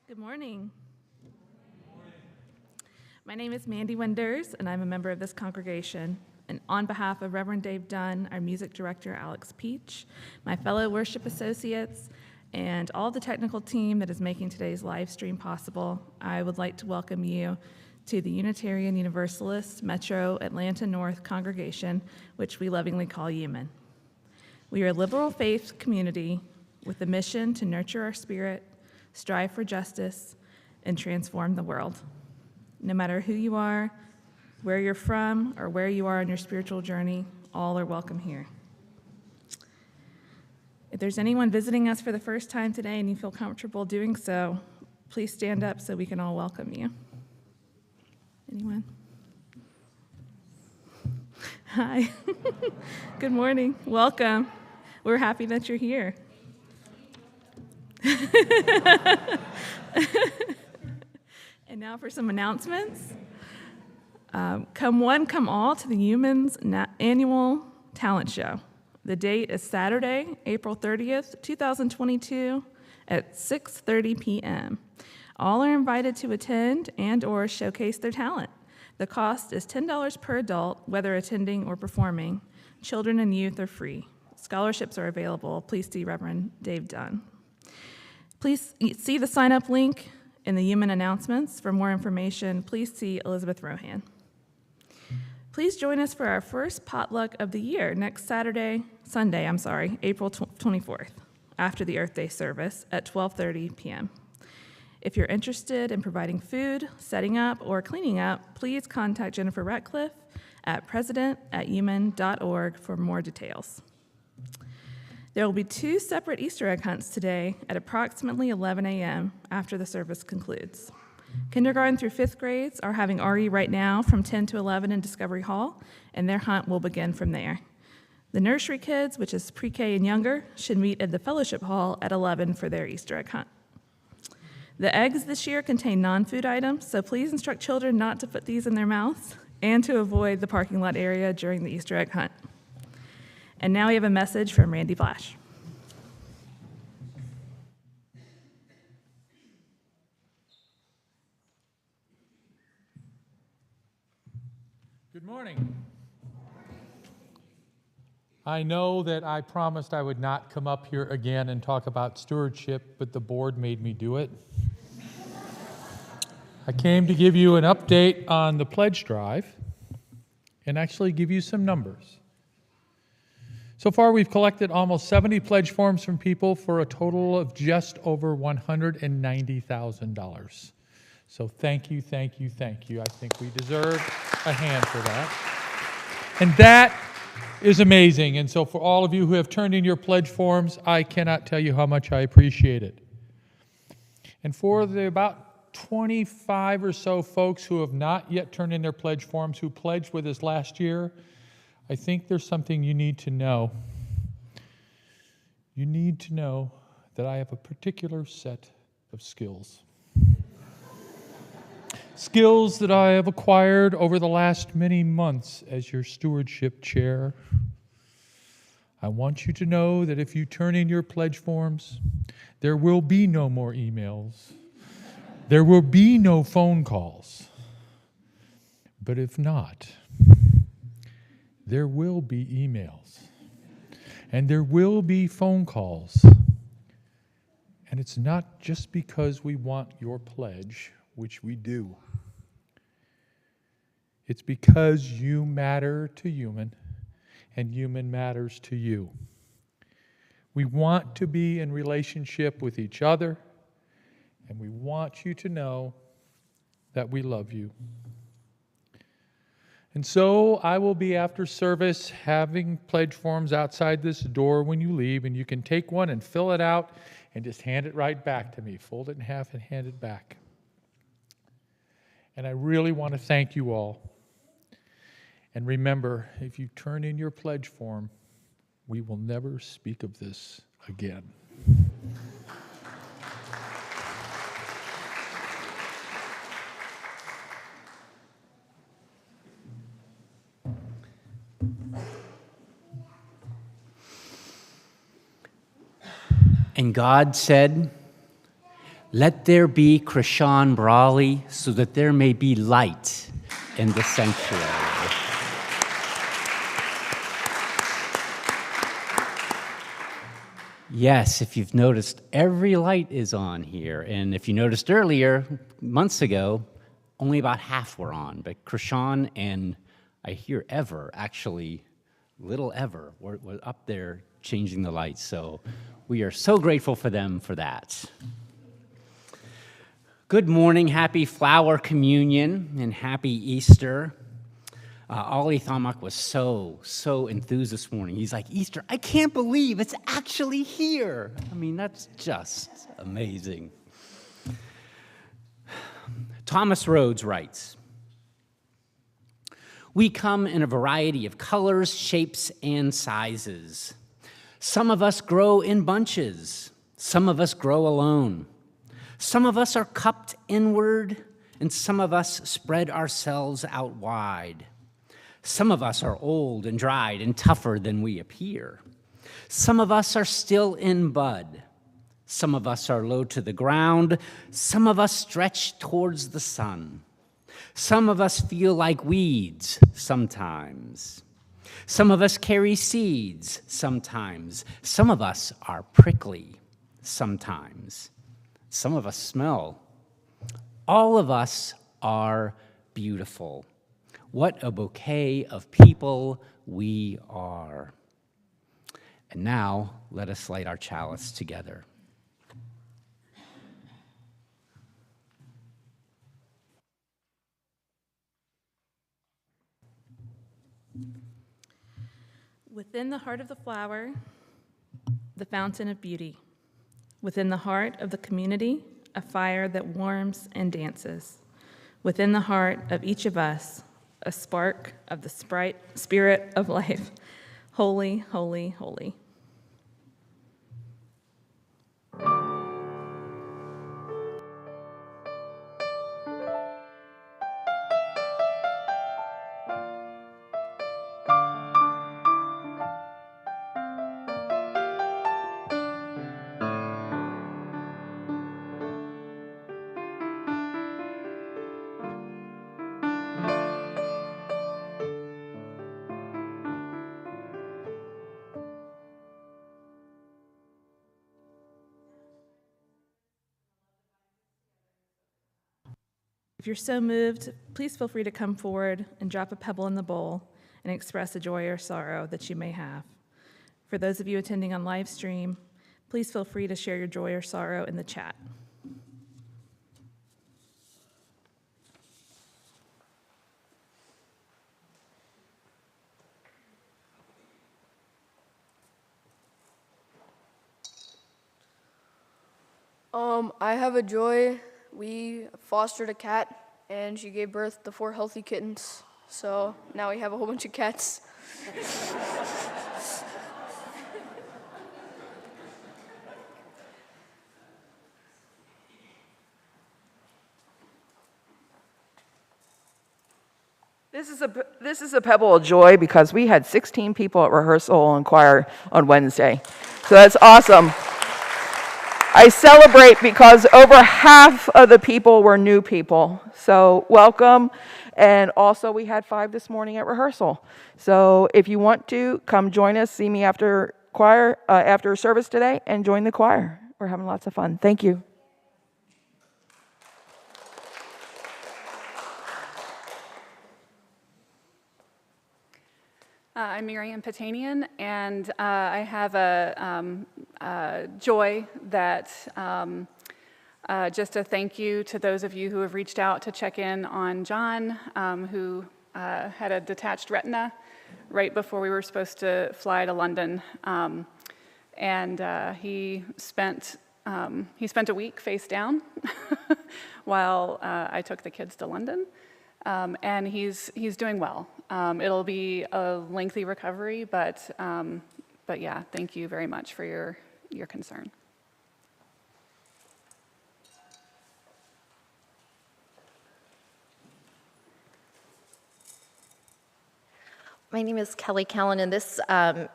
Good morning. My name is Mandy Wenders, and I'm a member of this congregation. And on behalf of Reverend Dave Dunn, our music director, Alex Peach, my fellow worship associates, and all the technical team that is making today's live stream possible, I would like to welcome you to the Unitarian Universalist Metro Atlanta North congregation, which we lovingly call UUMAN. We are a liberal faith community with a mission to nurture our spirit, strive for justice, and transform the world. No matter who you are, where you're from, or where you are on your spiritual journey, all are welcome here. If there's anyone visiting us for the first time today and you feel comfortable doing so, please stand up so we can all welcome you. Anyone? Hi. Good morning. Welcome. We're happy that you're here. And now for some announcements. Come one, come all to the UUMAN's annual talent show. The date is Saturday, April 30th, 2022 at 6:30 p.m. All are invited to attend and or showcase their talent. The cost is $10 per adult, whether attending or performing. Children and youth are free. Scholarships are available. Please see Reverend Dave Dunn. Please see the sign-up link in the UUMAN announcements. For more information, please see Elizabeth Rohan. Please join us for our first potluck of the year next Sunday, April 24th, after the Earth Day service at 12:30 p.m. If you're interested in providing food, setting up, or cleaning up, please contact Jennifer Ratcliffe at president@uman.org for more details. There will be 2 separate Easter egg hunts today at approximately 11 a.m. after the service concludes. Kindergarten through 5th grades are having RE right now from 10 to 11 in Discovery Hall, and their hunt will begin from there. The nursery kids, which is pre-K and younger, should meet at the Fellowship Hall at 11 for their Easter egg hunt. The eggs this year contain non-food items, so please instruct children not to put these in their mouths and to avoid the parking lot area during the Easter egg hunt. And now we have a message from Randy Blash. Good morning. I know that I promised I would not come up here again and talk about stewardship, but the board made me do it. I came to give you an update on the pledge drive and actually give you some numbers. So far, we've collected almost 70 pledge forms from people for a total of just over $190,000. So thank you, thank you, thank you. I think we deserve a hand for that. And that is amazing. And so for all of you who have turned in your pledge forms, I cannot tell you how much I appreciate it. And for the about 25 or so folks who have not yet turned in their pledge forms, who pledged with us last year, I think there's something you need to know. You need to know that I have a particular set of skills. Skills that I have acquired over the last many months as your stewardship chair. I want you to know that if you turn in your pledge forms, there will be no more emails. There will be no phone calls. But if not, there will be emails, and there will be phone calls. And it's not just because we want your pledge, which we do. It's because you matter to UUMAN, and UUMAN matters to you. We want to be in relationship with each other, and we want you to know that we love you. And so I will be, after service, having pledge forms outside this door when you leave, and you can take one and fill it out and just hand it right back to me. Fold it in half and hand it back. And I really want to thank you all. And remember, if you turn in your pledge form, we will never speak of this again. And God said, Let there be Krishan Brawley so that there may be light in the sanctuary. Yes, if you've noticed, every light is on here. And if you noticed earlier, months ago, only about half were on. But Krishan and I hear Ever, actually, little Ever, were up there changing the lights. So we are so grateful for them for that. Good morning, happy Flower Communion, and happy Easter. Ollie Thamak was so enthused this morning. He's like, Easter, I can't believe it's actually here. I mean, that's just amazing. Thomas Rhodes writes, we come in a variety of colors, shapes, and sizes. Some of us grow in bunches. Some of us grow alone. Some of us are cupped inward, and some of us spread ourselves out wide. Some of us are old and dried and tougher than we appear. Some of us are still in bud. Some of us are low to the ground. Some of us stretch towards the sun. Some of us feel like weeds sometimes. Some of us carry seeds sometimes. Some of us are prickly sometimes. Some of us smell. All of us are beautiful. What a bouquet of people we are. And now, let us light our chalice together. Within the heart of the flower, the fountain of beauty. Within the heart of the community, a fire that warms and dances. Within the heart of each of us, a spark of the spirit of life. Holy, holy, holy. If you're so moved, please feel free to come forward and drop a pebble in the bowl and express a joy or sorrow that you may have. For those of you attending on live stream, please feel free to share your joy or sorrow in the chat. I have a joy. We fostered a cat, and she gave birth to 4 healthy kittens. So now we have a whole bunch of cats. This is a pebble of joy because we had 16 people at rehearsal and choir on Wednesday. So that's awesome. I celebrate because over half of the people were new people. So welcome. And also we had 5 this morning at rehearsal. So if you want to, come join us, see me after choir, after service today, and join the choir. We're having lots of fun. Thank you. I'm Miriam Patanian, and I have a joy that just a thank you to those of you who have reached out to check in on John, who had a detached retina right before we were supposed to fly to London, and he spent a week face down while I took the kids to London. And he's doing well. It'll be a lengthy recovery, but yeah, thank you very much for your concern. My My name is Kelly Callan, and this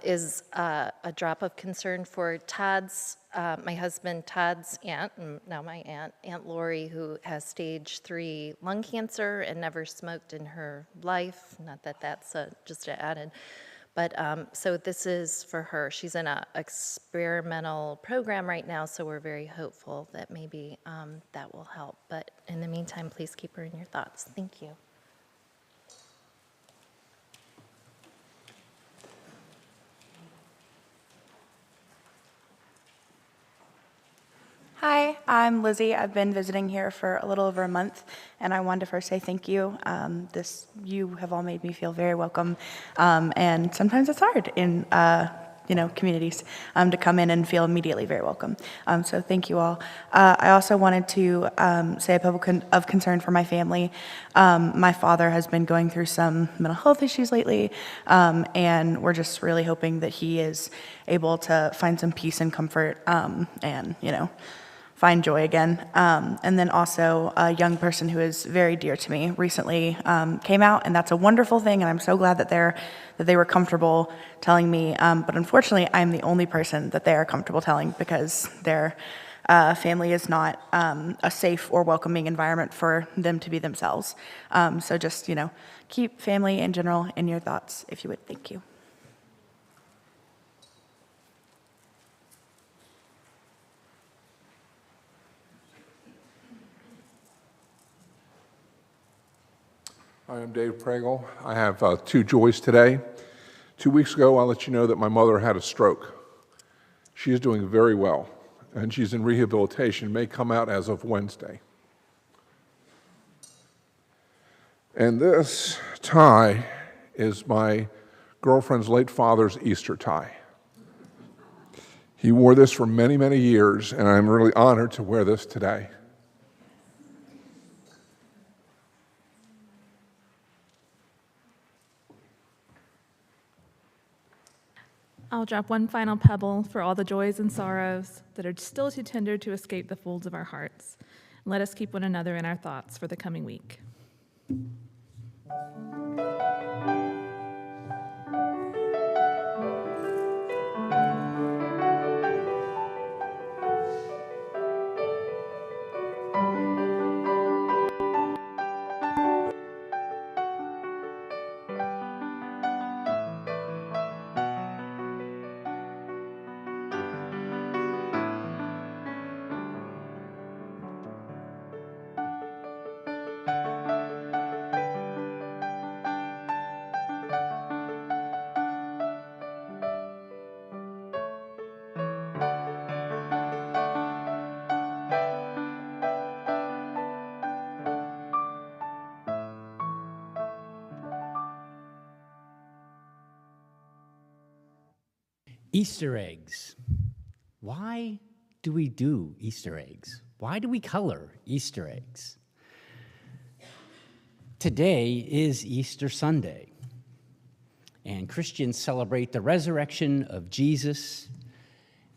is a drop of concern for Todd's, my husband Todd's aunt, and now my Aunt Lori, who has stage 3 lung cancer and never smoked in her life. Not that that's just added. But so this is for her. She's in an experimental program right now, so we're very hopeful that maybe that will help. But in the meantime, please keep her in your thoughts. Thank you. Hi, I'm Lizzie. I've been visiting here for a little over a month, and I wanted to first say thank you. You have all made me feel very welcome, and sometimes it's hard in communities to come in and feel immediately very welcome. So thank you all. I also wanted to say a public of concern for my family. My father has been going through some mental health issues lately, and we're just really hoping that he is able to find some peace and comfort, and find joy again. And then also a young person who is very dear to me recently came out, and that's a wonderful thing, and I'm so glad that they were comfortable telling me. But unfortunately, I'm the only person that they are comfortable telling because their family is not a safe or welcoming environment for them to be themselves. So just, keep family in general in your thoughts, if you would. Thank you. Hi, I'm Dave Pregel. I have 2 joys today. 2 weeks ago, I'll let you know that my mother had a stroke. She is doing very well, and she's in rehabilitation, may come out as of Wednesday. And this tie is my girlfriend's late father's Easter tie. He wore this for many, many years, and I'm really honored to wear this today. I'll drop one final pebble for all the joys and sorrows that are still too tender to escape the folds of our hearts. Let us keep one another in our thoughts for the coming week. Easter eggs. Why do we do Easter eggs? Why do we color Easter eggs? Today is Easter Sunday, and Christians celebrate the resurrection of Jesus,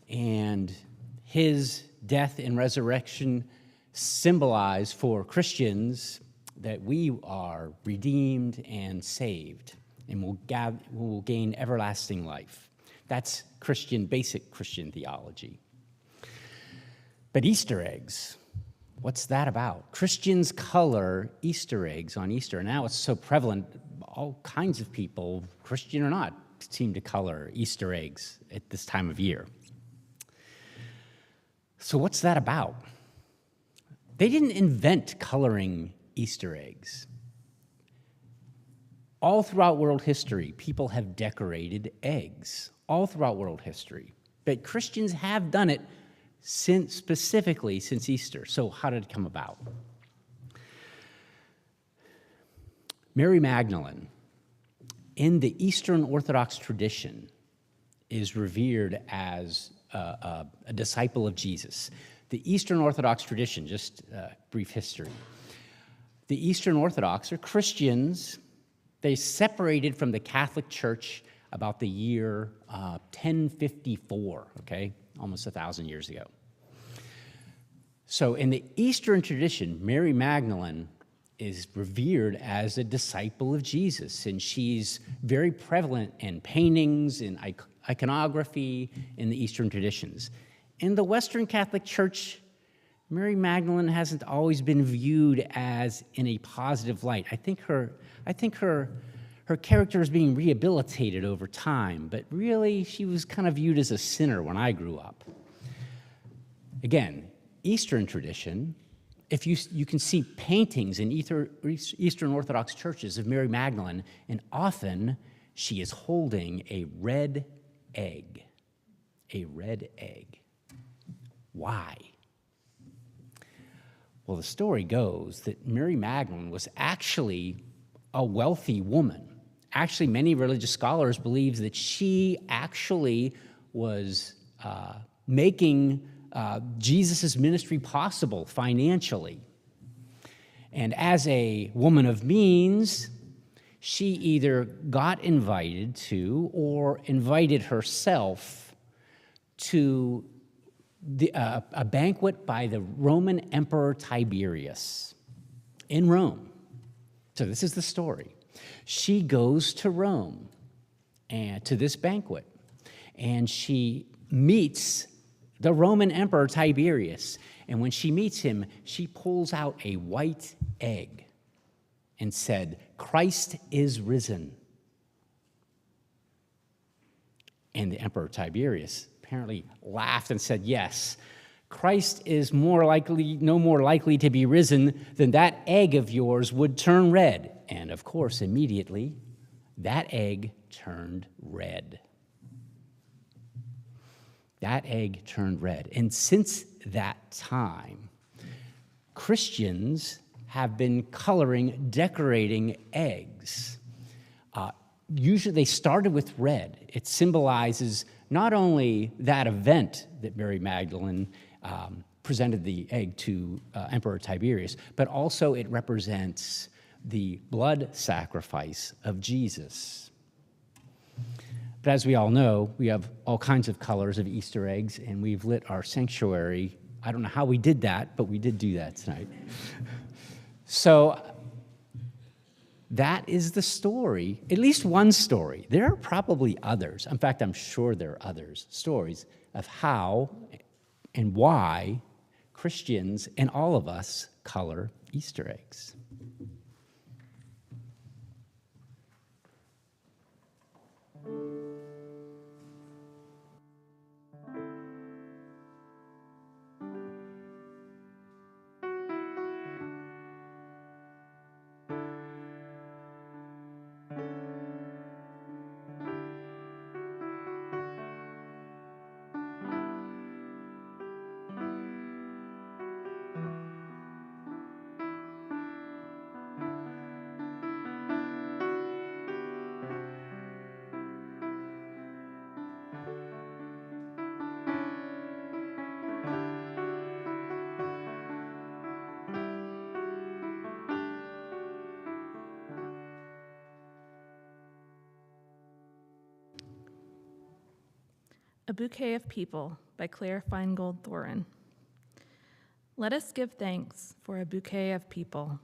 and his death and resurrection symbolize for Christians that we are redeemed and saved and will gain everlasting life. That's basic Christian theology. But Easter eggs, what's that about? Christians color Easter eggs on Easter. Now it's so prevalent, all kinds of people, Christian or not, seem to color Easter eggs at this time of year. So what's that about? They didn't invent coloring Easter eggs. All throughout world history, people have decorated eggs. All throughout world history. But Christians have done it specifically since Easter. So how did it come about? Mary Magdalene, in the Eastern Orthodox tradition, is revered as a disciple of Jesus. The Eastern Orthodox tradition, just brief history. The Eastern Orthodox are Christians. They separated from the Catholic Church about the year 1054, okay? Almost 1,000 years ago. So in the Eastern tradition, Mary Magdalene is revered as a disciple of Jesus, and she's very prevalent in paintings, in iconography, in the Eastern traditions. In the Western Catholic Church, Mary Magdalene hasn't always been viewed as in a positive light. I think her character is being rehabilitated over time, but really she was kind of viewed as a sinner when I grew up. Again, Eastern tradition, if you can see paintings in Eastern Orthodox churches of Mary Magdalene, and often she is holding a red egg. A red egg. Why? Well, the story goes that Mary Magdalene was actually a wealthy woman. Actually, many religious scholars believe that she actually was making Jesus' ministry possible financially. And as a woman of means, she either got invited to or invited herself to a banquet by the Roman Emperor Tiberius in Rome. So this is the story. She goes to Rome and to this banquet, and she meets the Roman Emperor Tiberius. And when she meets him, she pulls out a white egg and said, "Christ is risen." And the Emperor Tiberius apparently laughed and said, "Yes, Christ is no more likely to be risen than that egg of yours would turn red." And of course, immediately, that egg turned red. That egg turned red. And since that time, Christians have been decorating eggs. Usually they started with red. It symbolizes not only that event that Mary Magdalene presented the egg to Emperor Tiberius, but also it represents the blood sacrifice of Jesus. But as we all know, we have all kinds of colors of Easter eggs, and we've lit our sanctuary. I don't know how we did that, but we did do that tonight. So that is the story, at least one story. There are probably others. In fact, I'm sure there are others, stories of how and why Christians and all of us color Easter eggs. A Bouquet of People by Claire Feingold Thorin. Let us give thanks for a bouquet of people.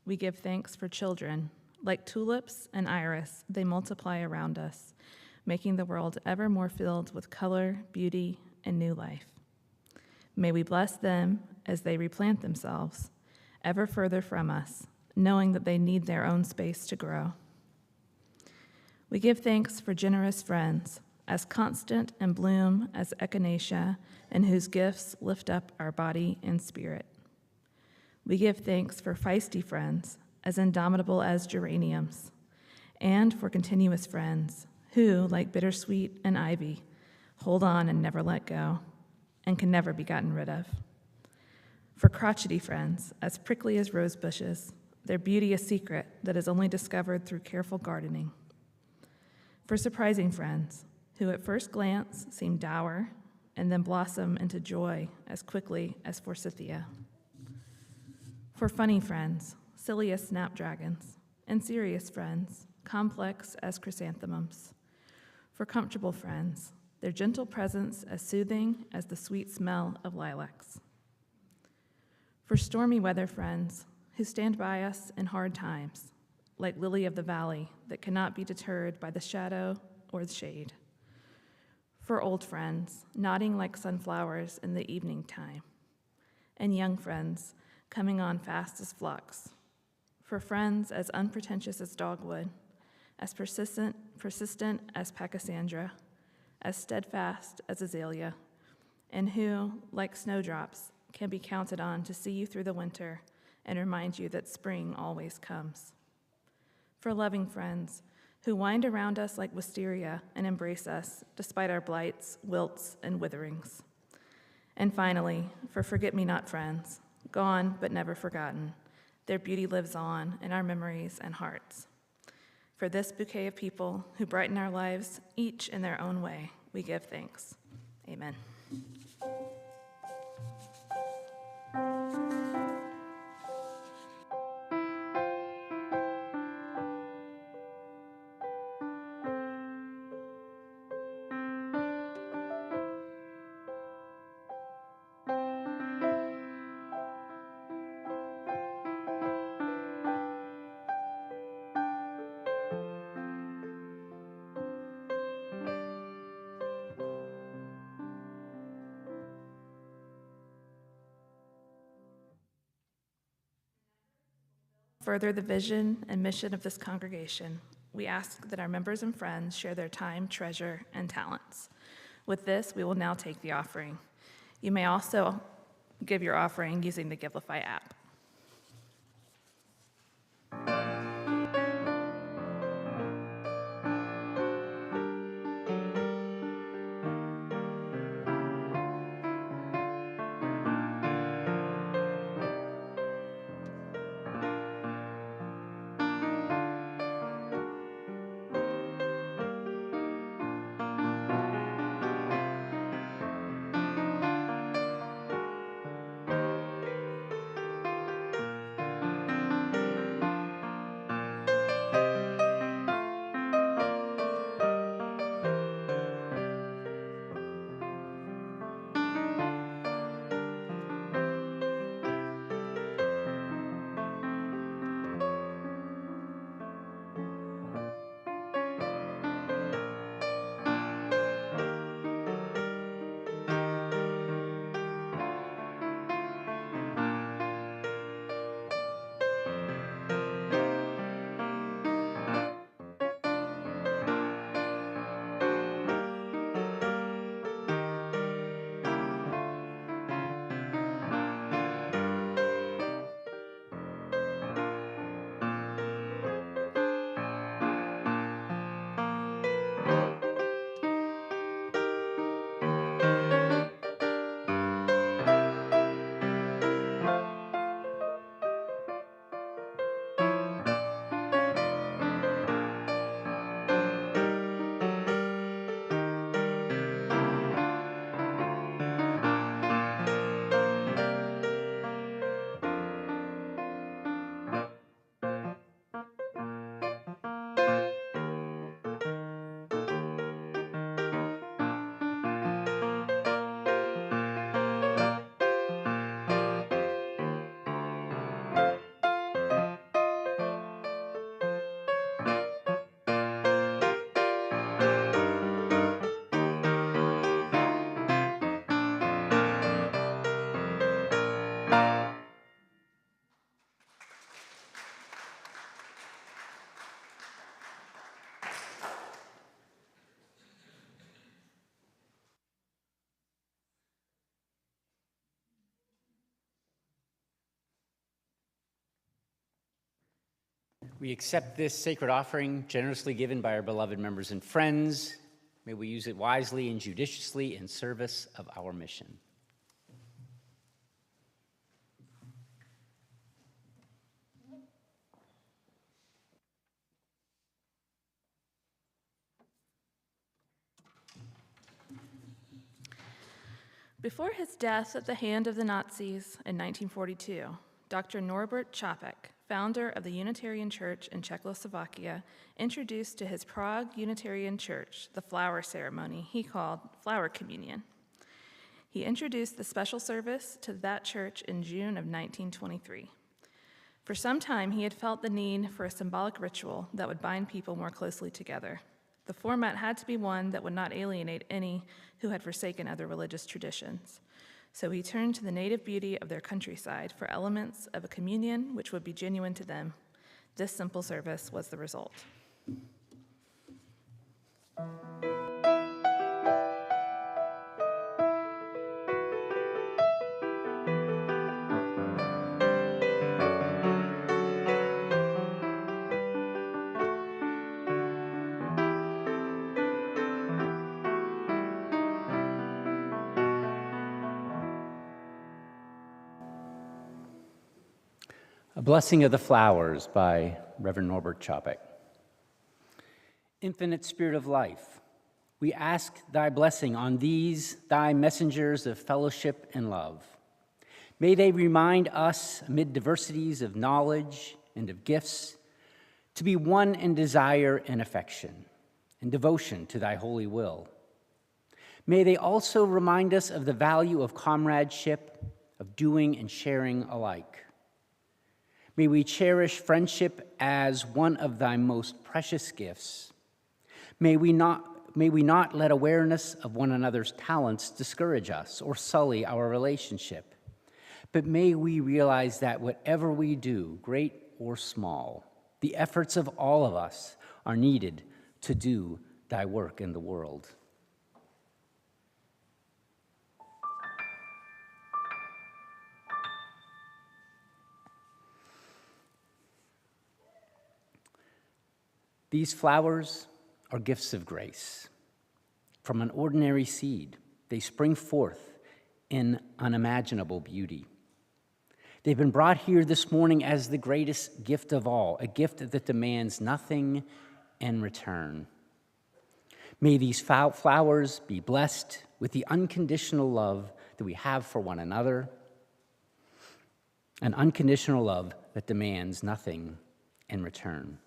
We give thanks for children. Like tulips and iris, they multiply around us, making the world ever more filled with color, beauty, and new life. May we bless them as they replant themselves, ever further from us, knowing that they need their own space to grow. We give thanks for generous friends, as constant and bloom as echinacea, and whose gifts lift up our body and spirit. We give thanks for feisty friends, as indomitable as geraniums, and for continuous friends, who, like bittersweet and ivy, hold on and never let go, and can never be gotten rid of. For crotchety friends, as prickly as rose bushes, their beauty a secret that is only discovered through careful gardening. For surprising friends, who at first glance seem dour and then blossom into joy as quickly as forsythia. For funny friends, silly as snapdragons, and serious friends, complex as chrysanthemums. For comfortable friends, their gentle presence as soothing as the sweet smell of lilacs. For stormy weather friends, who stand by us in hard times, like lily of the valley that cannot be deterred by the shadow or the shade. For old friends, nodding like sunflowers in the evening time, and young friends coming on fast as flux. For friends as unpretentious as dogwood, as persistent as pachysandra, as steadfast as azalea, and who, like snowdrops, can be counted on to see you through the winter and remind you that spring always comes. For loving friends who wind around us like wisteria and embrace us despite our blights, wilts, and witherings. And finally, for forget-me-not friends, gone but never forgotten, their beauty lives on in our memories and hearts. For this bouquet of people who brighten our lives, each in their own way, we give thanks. Amen. Further the vision and mission of this congregation, we ask that our members and friends share their time, treasure, and talents. With this, we will now take the offering. You may also give your offering using the Givelify app. We accept this sacred offering generously given by our beloved members and friends. May we use it wisely and judiciously in service of our mission. Before his death at the hand of the Nazis in 1942, Dr. Norbert Capek, founder of the Unitarian Church in Czechoslovakia, introduced to his Prague Unitarian Church the flower ceremony he called Flower Communion. He introduced the special service to that church in June of 1923. For some time, he had felt the need for a symbolic ritual that would bind people more closely together. The format had to be one that would not alienate any who had forsaken other religious traditions. So he turned to the native beauty of their countryside for elements of a communion which would be genuine to them. This simple service was the result. A Blessing of the Flowers by Reverend Norbert Capek. Infinite Spirit of life, we ask thy blessing on these, thy messengers of fellowship and love. May they remind us, amid diversities of knowledge and of gifts, to be one in desire and affection, and devotion to thy holy will. May they also remind us of the value of comradeship, of doing and sharing alike. May we cherish friendship as one of thy most precious gifts. May we not let awareness of one another's talents discourage us or sully our relationship, but may we realize that whatever we do, great or small, the efforts of all of us are needed to do thy work in the world. These flowers are gifts of grace. From an ordinary seed, they spring forth in unimaginable beauty. They've been brought here this morning as the greatest gift of all, a gift that demands nothing in return. May these flowers be blessed with the unconditional love that we have for one another, an unconditional love that demands nothing in return.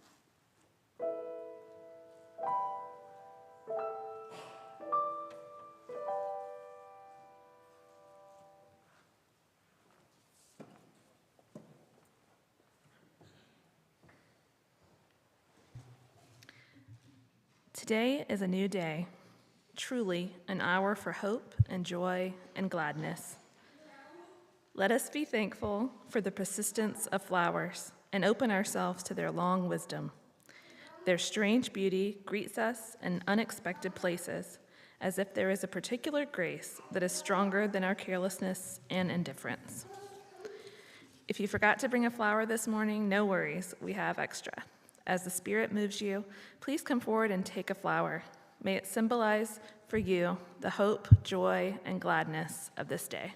Today is a new day, truly an hour for hope and joy and gladness. Let us be thankful for the persistence of flowers and open ourselves to their long wisdom. Their strange beauty greets us in unexpected places, as if there is a particular grace that is stronger than our carelessness and indifference. If you forgot to bring a flower this morning, no worries, we have extra. As the Spirit moves you, please come forward and take a flower. May it symbolize for you the hope, joy, and gladness of this day.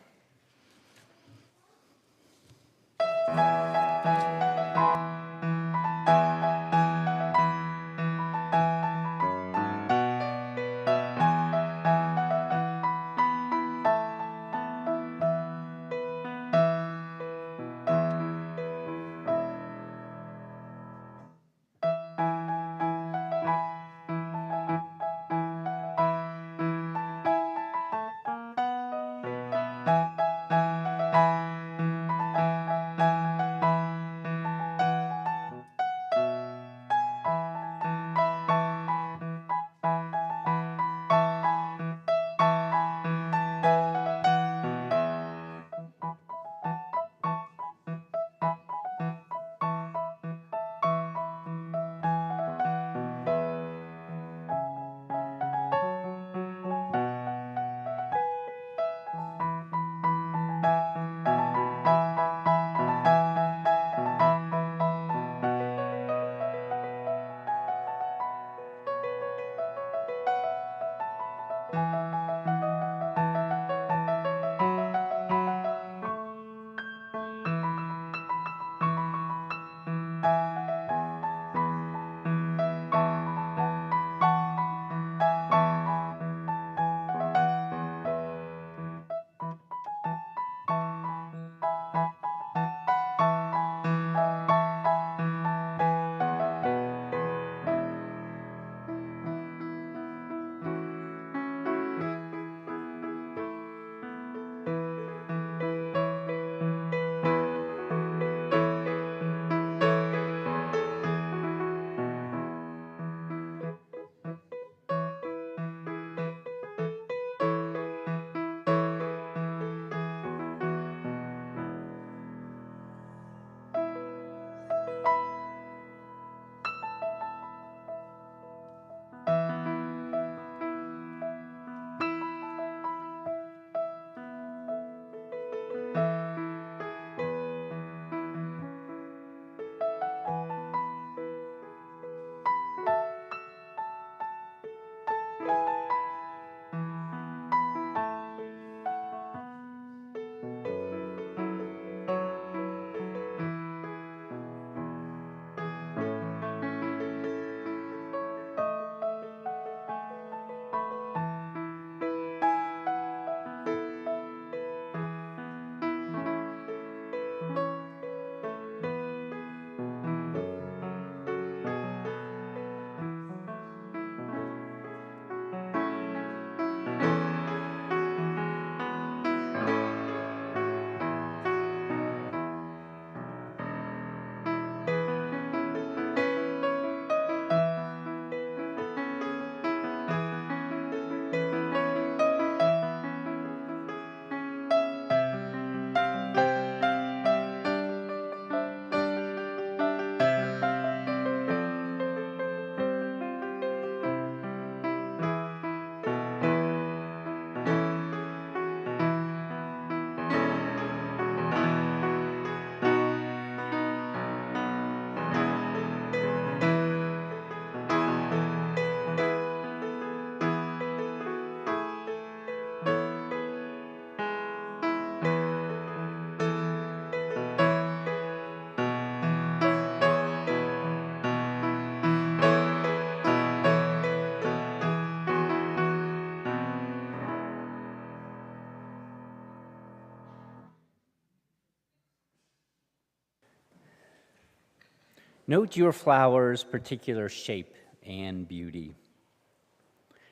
Note your flower's particular shape and beauty.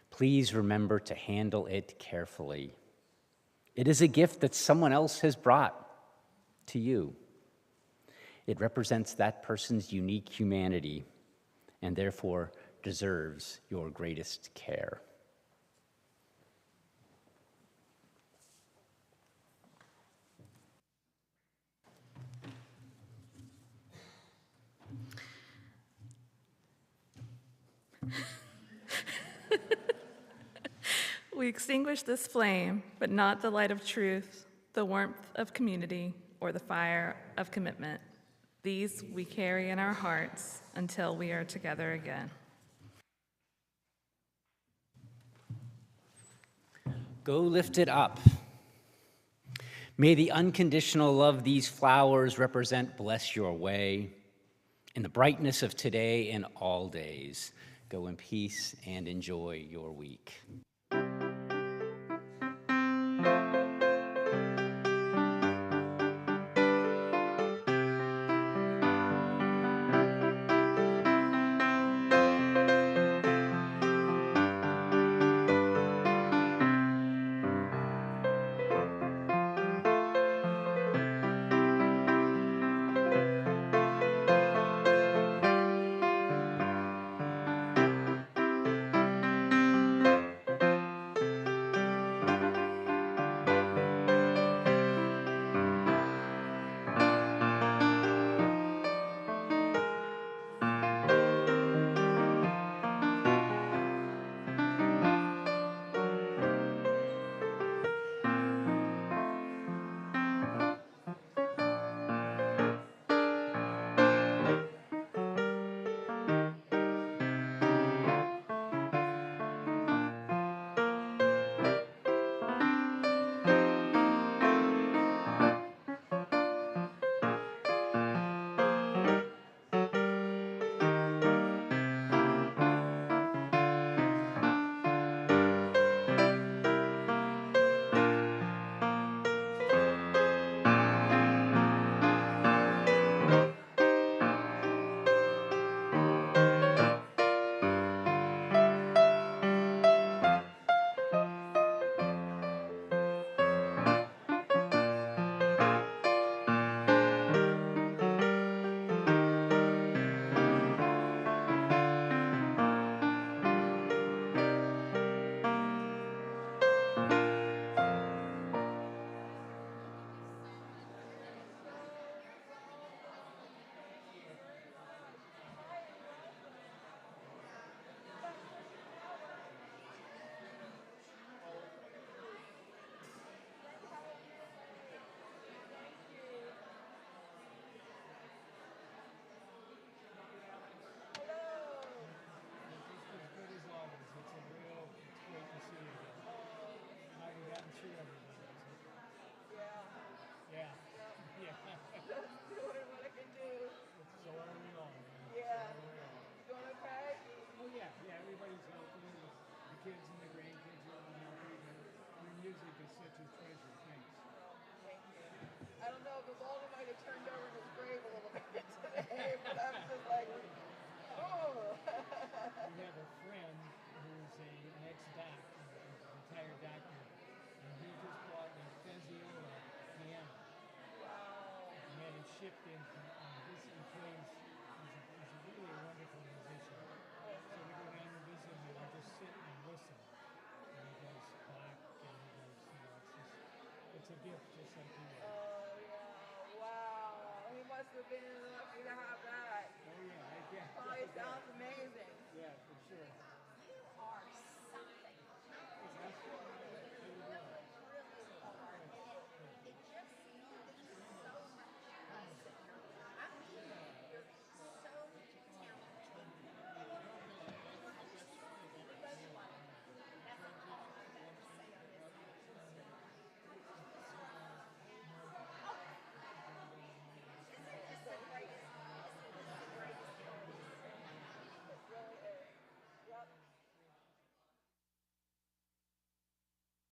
Please remember to handle it carefully. It is a gift that someone else has brought to you. It represents that person's unique humanity and therefore deserves your greatest care. We extinguish this flame, but not the light of truth, the warmth of community, or the fire of commitment. These we carry in our hearts until we are together again. Go lift it up. May the unconditional love these flowers represent bless your way. In the brightness of today and all days, go in peace and enjoy your week. Been lucky to have that. Oh, yeah. Oh, it sounds amazing. Yeah, for sure.